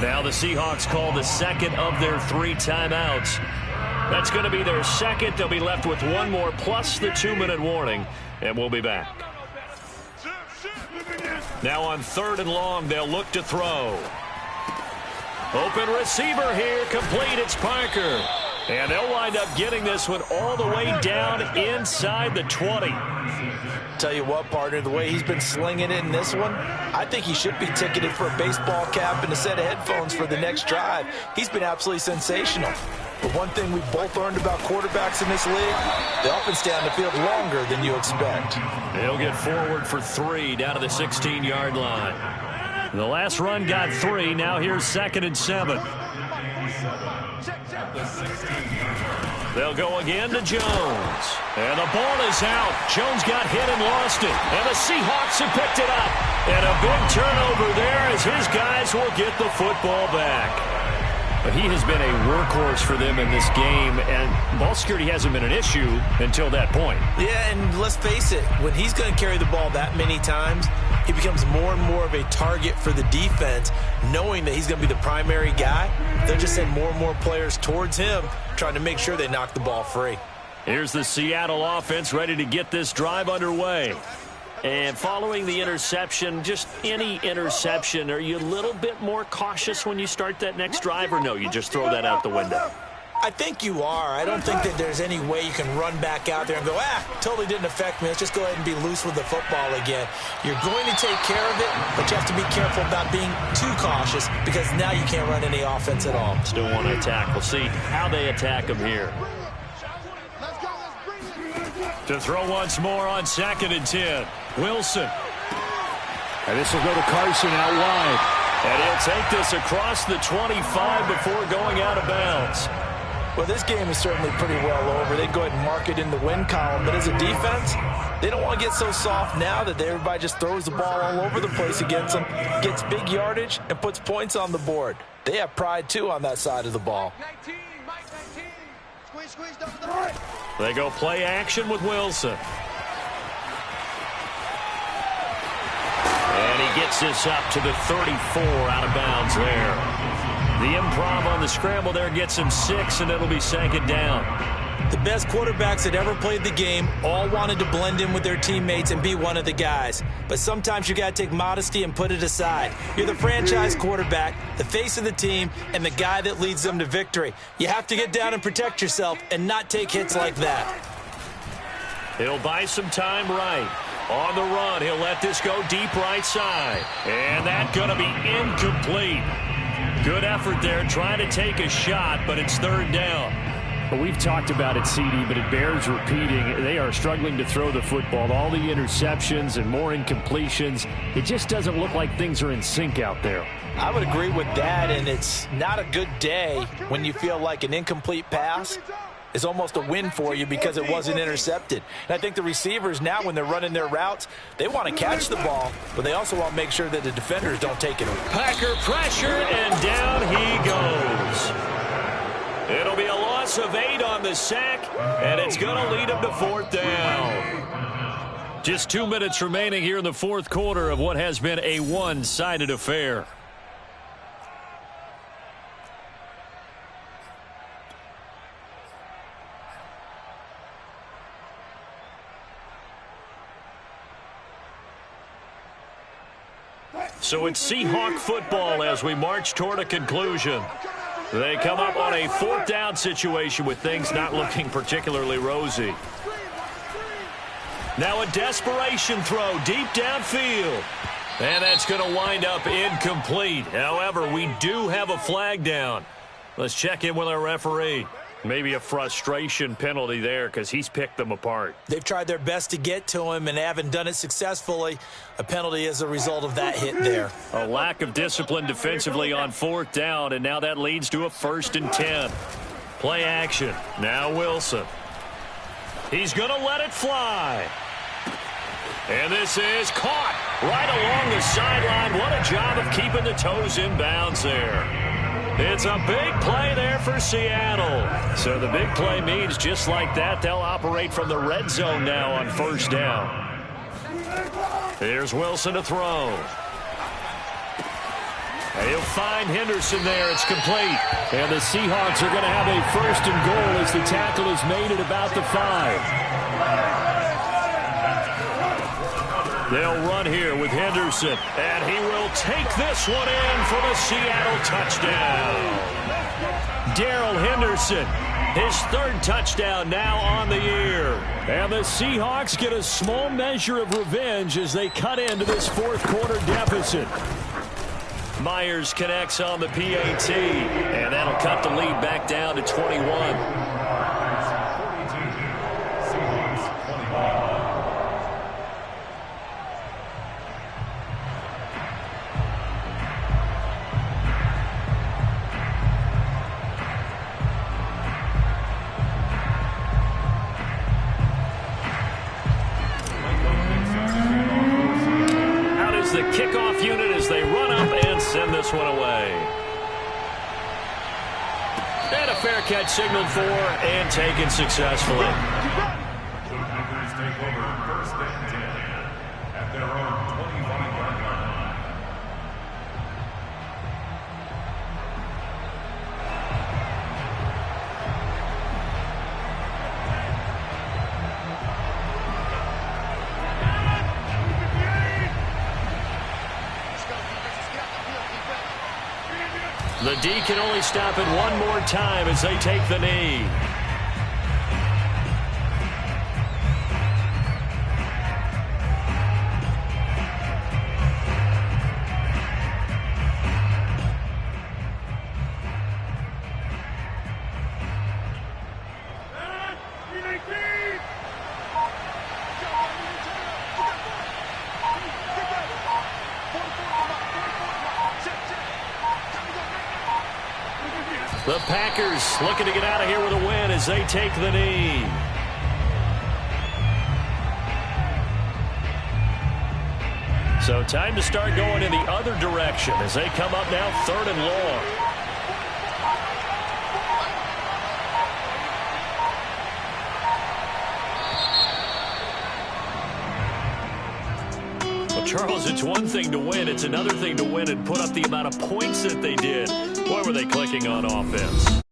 Now the Seahawks call the second of their 3 timeouts. That's going to be their second. They'll be left with 1 more plus the 2-minute warning. And we'll be back. Now on 3rd and long, they'll look to throw. Open receiver here, complete. It's Parker. And they'll wind up getting this one all the way down inside the 20. Tell you what, partner, the way he's been slinging it in this one, I think he should be ticketed for a baseball cap and a set of headphones for the next drive. He's been absolutely sensational. But one thing we've both learned about quarterbacks in this league, they often stay on the field longer than you expect. He'll get forward for 3 down to the 16-yard line. The last run got 3. Now here's 2nd and 7. They'll go again to Jones. And the ball is out. Jones got hit and lost it. And the Seahawks have picked it up. And a big turnover there as his guys will get the football back. But he has been a workhorse for them in this game, and ball security hasn't been an issue until that point. Yeah, and let's face it, when he's going to carry the ball that many times, he becomes more and more of a target for the defense, knowing that he's going to be the primary guy. They'll just send more and more players towards him, trying to make sure they knock the ball free. Here's the Seattle offense ready to get this drive underway. And following the interception, just any interception, are you a little bit more cautious when you start that next drive, or no, you just throw that out the window? I think you are. I don't think that there's any way you can run back out there and go, totally didn't affect me. Let's just go ahead and be loose with the football again. You're going to take care of it, but you have to be careful about being too cautious because now you can't run any offense at all. Still want to attack. We'll see how they attack them here. To throw once more on 2nd and 10. Wilson. And this will go to Carson out wide. And he'll take this across the 25 before going out of bounds. Well, this game is certainly pretty well over. They'd go ahead and mark it in the win column. But as a defense, they don't want to get so soft now that everybody just throws the ball all over the place against them, gets big yardage, and puts points on the board. They have pride, too, on that side of the ball. 19, Mike 19. Squeeze down to the right. They go play action with Wilson. And he gets this up to the 34 out of bounds there. The improv on the scramble there gets him 6, and it'll be 2nd down. The best quarterbacks that ever played the game all wanted to blend in with their teammates and be one of the guys. But sometimes you got to take modesty and put it aside. You're the franchise quarterback, the face of the team, and the guy that leads them to victory. You have to get down and protect yourself and not take hits like that. He'll buy some time right. On the run, he'll let this go deep right side. And that's going to be incomplete. Good effort there trying to take a shot, but it's 3rd down. Well, we've talked about it, CD, but it bears repeating. They are struggling to throw the football. All the interceptions and more incompletions. It just doesn't look like things are in sync out there. I would agree with that, and it's not a good day when you feel like an incomplete pass is almost a win for you because it wasn't intercepted. And I think the receivers now, when they're running their routes, they want to catch the ball, but they also want to make sure that the defenders don't take it away. Packer pressure, and down he goes. It'll be a loss of 8 on the sack, and it's going to lead them to 4th down. Just 2 minutes remaining here in the 4th quarter of what has been a one-sided affair. So it's Seahawk football as we march toward a conclusion. They come up on a 4th down situation with things not looking particularly rosy. Now a desperation throw deep downfield. And that's going to wind up incomplete. However, we do have a flag down. Let's check in with our referee. Maybe a frustration penalty there because he's picked them apart. They've tried their best to get to him and haven't done it successfully. A penalty as a result of that hit there. A lack of discipline defensively on 4th down, and now that leads to a 1st and 10. Play action. Now Wilson. He's going to let it fly. And this is caught right along the sideline. What a job of keeping the toes in bounds there. It's a big play there for Seattle. So the big play means just like that, they'll operate from the red zone now on 1st down. Here's Wilson to throw. He'll find Henderson there. It's complete. And the Seahawks are going to have a 1st and goal as the tackle is made at about the 5. They'll run here with Henderson, and he will take this one in for the Seattle touchdown. Darrell Henderson, his 3rd touchdown now on the year. And the Seahawks get a small measure of revenge as they cut into this 4th quarter deficit. Myers connects on the PAT, and that'll cut the lead back down to 21. The kickoff unit as they run up and send this one away. And a fair catch signaled for and taken successfully. The Packers take over 1st and 10 at their own 25-yard line. The D can only stop it one more time as they take the knee. The Packers looking to get out of here with a win as they take the knee. So time to start going in the other direction as they come up now 3rd and long. Well, Charles, it's one thing to win. It's another thing to win and put up the amount of points that they did. Boy, were they clicking on offense.